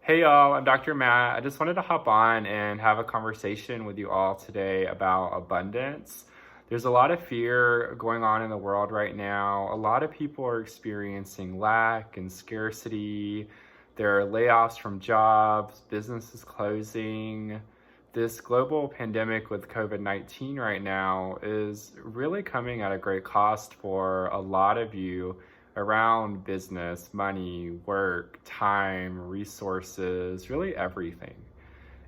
Hey y'all, I'm Dr. Matt. I just wanted to hop on and have a conversation with you all today about abundance. There's a lot of fear going on in the world right now. A lot of people are experiencing lack and scarcity. There are layoffs from jobs, businesses closing. This global pandemic with COVID-19 right now is really coming at a great cost for a lot of you around business, money, work, time, resources, really everything.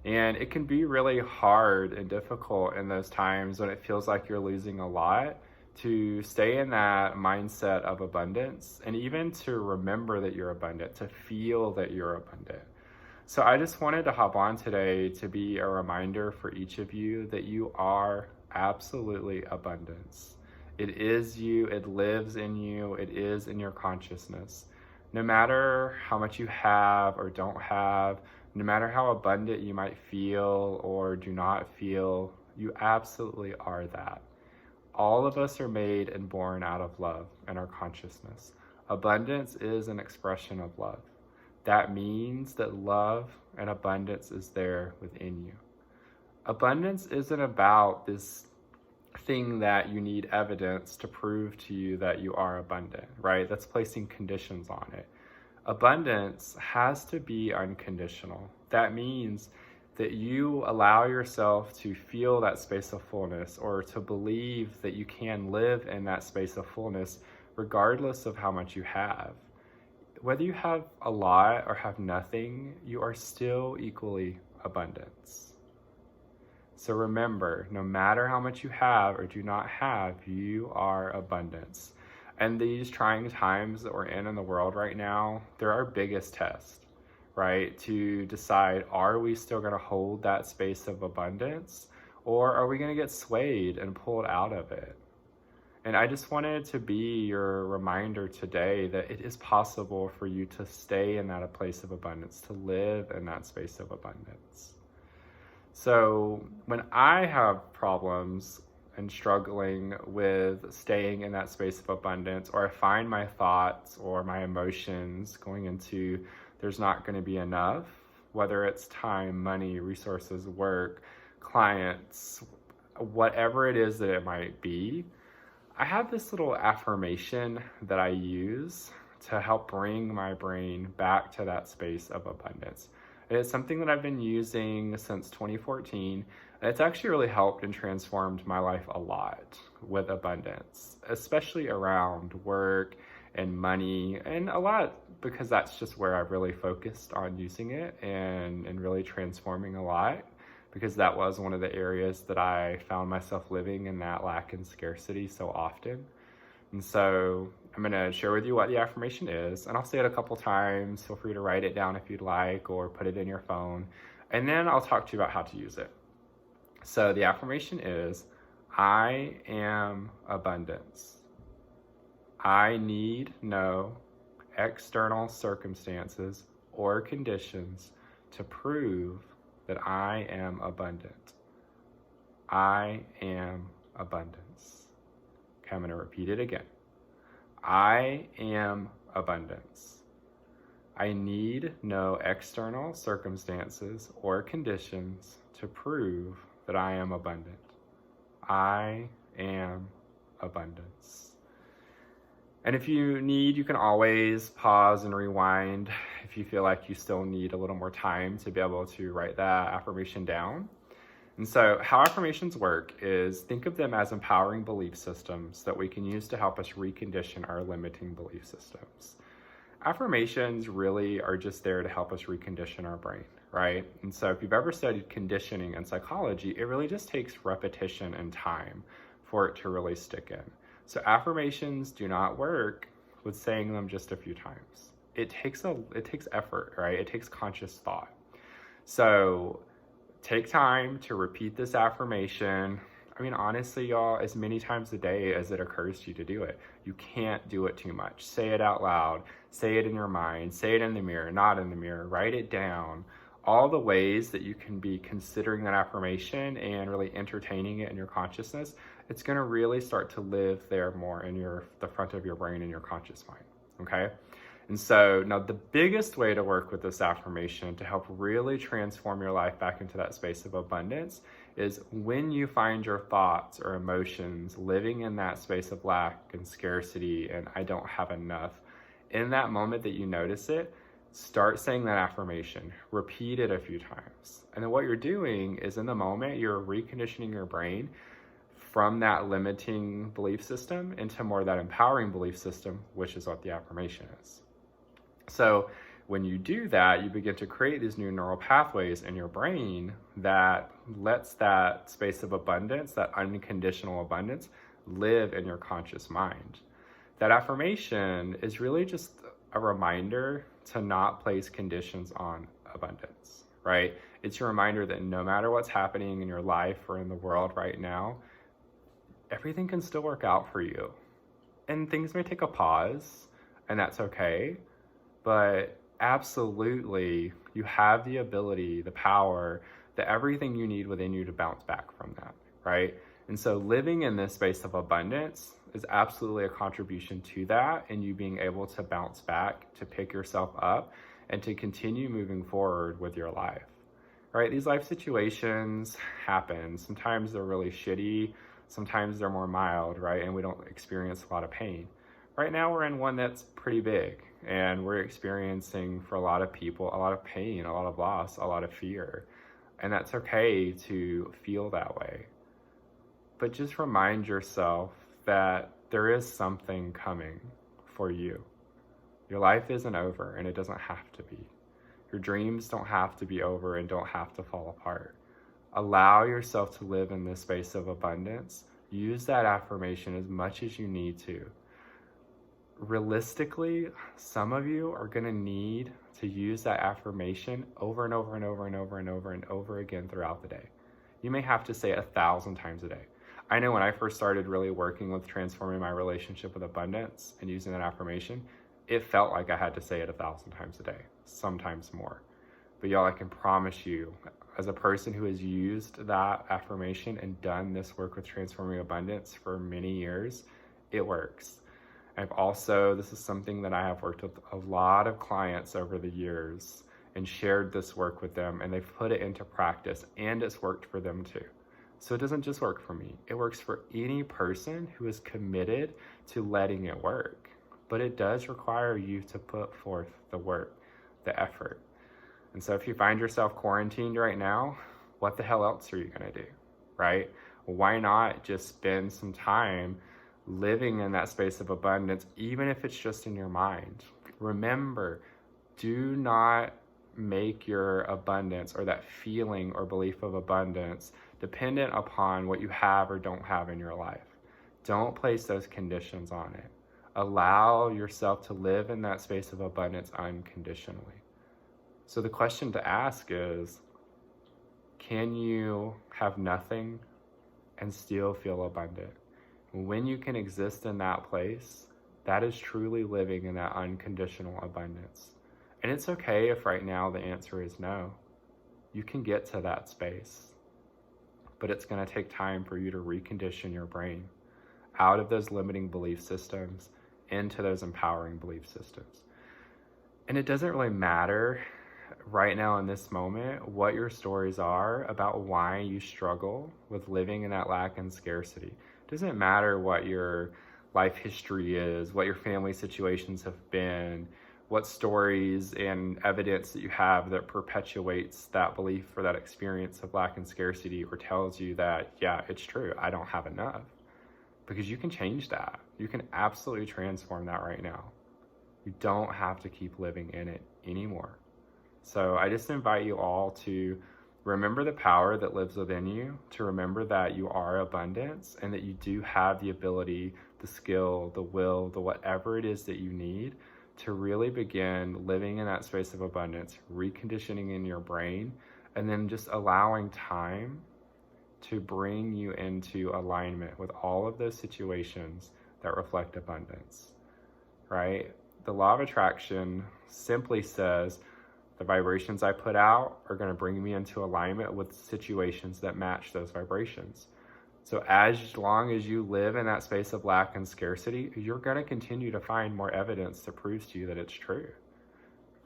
And it can be really hard and difficult in those times when it feels like you're losing a lot to stay in that mindset of abundance and even to remember that you're abundant, to feel that you're abundant. So I just wanted to hop on today to be a reminder for each of you that you are absolutely abundance. It is you, it lives in you, it is in your consciousness. No matter how much you have or don't have, no matter how abundant you might feel or do not feel, you absolutely are that. All of us are made and born out of love and our consciousness. Abundance is an expression of love. That means that love and abundance is there within you. Abundance isn't about this thing that you need evidence to prove to you that you are abundant, right? That's placing conditions on it. Abundance has to be unconditional. That means that you allow yourself to feel that space of fullness or to believe that you can live in that space of fullness regardless of how much you have. Whether you have a lot or have nothing, you are still equally abundance. So remember, no matter how much you have or do not have, you are abundance. And these trying times that we're in the world right now, they're our biggest test, right? To decide, are we still going to hold that space of abundance or are we going to get swayed and pulled out of it? And I just wanted to be your reminder today that it is possible for you to stay in that place of abundance, to live in that space of abundance. So when I have problems and struggling with staying in that space of abundance, or I find my thoughts or my emotions going into there's not going to be enough, whether it's time, money, resources, work, clients, whatever it is that it might be, I have this little affirmation that I use to help bring my brain back to that space of abundance. And it's something that I've been using since 2014, and it's actually really helped and transformed my life a lot with abundance, especially around work and money, and a lot because that's just where I've really focused on using it and really transforming a lot, because that was one of the areas that I found myself living in that lack and scarcity so often. And so I'm going to share with you what the affirmation is, and I'll say it a couple times. Feel free to write it down if you'd like, or put it in your phone, and then I'll talk to you about how to use it. So the affirmation is, I am abundance. I need no external circumstances or conditions to prove that I am abundant. I am abundance. Okay, I'm going to repeat it again. I am abundance. I need no external circumstances or conditions to prove that I am abundant. I am abundance. And if you need, you can always pause and rewind if you feel like you still need a little more time to be able to write that affirmation down. And so how affirmations work is, think of them as empowering belief systems that we can use to help us recondition our limiting belief systems. Affirmations really are just there to help us recondition our brain, right? And so if you've ever studied conditioning in psychology, it really just takes repetition and time for it to really stick in. So affirmations do not work with saying them just a few times. It takes effort, right? It takes conscious thought. So take time to repeat this affirmation. I mean, honestly, y'all, as many times a day as it occurs to you to do it. You can't do it too much. Say it out loud. Say it in your mind. Say it in the mirror, not in the mirror. Write it down. All the ways that you can be considering that affirmation and really entertaining it in your consciousness, it's going to really start to live there more in the front of your brain and your conscious mind, okay? And so now the biggest way to work with this affirmation to help really transform your life back into that space of abundance is when you find your thoughts or emotions living in that space of lack and scarcity and I don't have enough, in that moment that you notice it, start saying that affirmation, repeat it a few times. And then what you're doing is in the moment, you're reconditioning your brain from that limiting belief system into more of that empowering belief system, which is what the affirmation is. So when you do that, you begin to create these new neural pathways in your brain that lets that space of abundance, that unconditional abundance, live in your conscious mind. That affirmation is really just a reminder to not place conditions on abundance, right? It's a reminder that no matter what's happening in your life or in the world right now, everything can still work out for you. And things may take a pause, and that's okay. But absolutely, you have the ability, the power, everything you need within you to bounce back from that, right? And so living in this space of abundance is absolutely a contribution to that, and you being able to bounce back, to pick yourself up, and to continue moving forward with your life, right? These life situations happen. Sometimes they're really shitty. Sometimes they're more mild, right? And we don't experience a lot of pain. Right now, we're in one that's pretty big, and we're experiencing, for a lot of people, a lot of pain, a lot of loss, a lot of fear. And that's okay to feel that way. But just remind yourself that there is something coming for you. Your life isn't over, and it doesn't have to be. Your dreams don't have to be over and don't have to fall apart. Allow yourself to live in this space of abundance. Use that affirmation as much as you need to. Realistically, some of you are going to need to use that affirmation over and over and over and over and over and over again throughout the day. You may have to say it 1,000 times a day. I know when I first started really working with transforming my relationship with abundance and using that affirmation, it felt like I had to say it 1,000 times a day, sometimes more. But y'all, I can promise you, as a person who has used that affirmation and done this work with transforming abundance for many years, it works. This is something that I have worked with a lot of clients over the years and shared this work with them, and they've put it into practice, and it's worked for them too. So it doesn't just work for me. It works for any person who is committed to letting it work. But it does require you to put forth the work, the effort. And so if you find yourself quarantined right now, what the hell else are you going to do, right? Why not just spend some time living in that space of abundance, even if it's just in your mind? Remember, do not make your abundance or that feeling or belief of abundance dependent upon what you have or don't have in your life. Don't place those conditions on it. Allow yourself to live in that space of abundance unconditionally. So the question to ask is, can you have nothing and still feel abundant? When you can exist in that place, that is truly living in that unconditional abundance. And it's okay if right now the answer is no. You can get to that space, but it's going to take time for you to recondition your brain out of those limiting belief systems into those empowering belief systems. And it doesn't really matter right now in this moment what your stories are about why you struggle with living in that lack and scarcity. It doesn't matter what your life history is, what your family situations have been, what stories and evidence that you have that perpetuates that belief or that experience of lack and scarcity, or tells you that, yeah, it's true, I don't have enough. Because you can change that. You can absolutely transform that right now. You don't have to keep living in it anymore. So I just invite you all to remember the power that lives within you, to remember that you are abundance and that you do have the ability, the skill, the will, the whatever it is that you need to really begin living in that space of abundance, reconditioning in your brain, and then just allowing time to bring you into alignment with all of those situations that reflect abundance, right? The law of attraction simply says the vibrations I put out are going to bring me into alignment with situations that match those vibrations. So as long as you live in that space of lack and scarcity, you're going to continue to find more evidence that proves to you that it's true.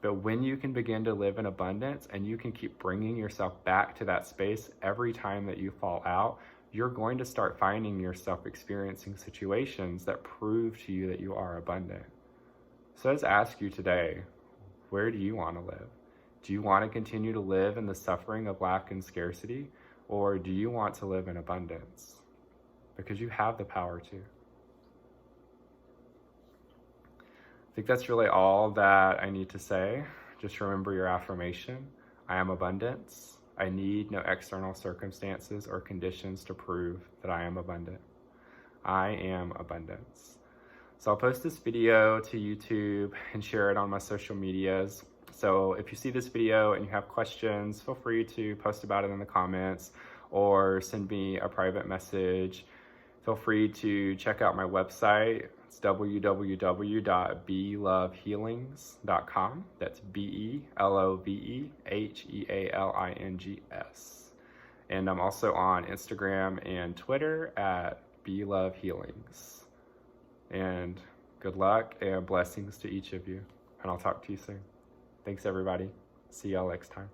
But when you can begin to live in abundance and you can keep bringing yourself back to that space every time that you fall out, you're going to start finding yourself experiencing situations that prove to you that you are abundant. So let's ask you today, where do you want to live? Do you want to continue to live in the suffering of lack and scarcity, or do you want to live in abundance? Because you have the power to. I think that's really all that I need to say. Just remember your affirmation. I am abundance. I need no external circumstances or conditions to prove that I am abundant. I am abundance. So I'll post this video to YouTube and share it on my social medias. So if you see this video and you have questions, feel free to post about it in the comments or send me a private message. Feel free to check out my website. It's www.belovehealings.com. That's BELOVEHEALINGS. And I'm also on Instagram and Twitter at belovehealings. And good luck and blessings to each of you. And I'll talk to you soon. Thanks, everybody. See y'all next time.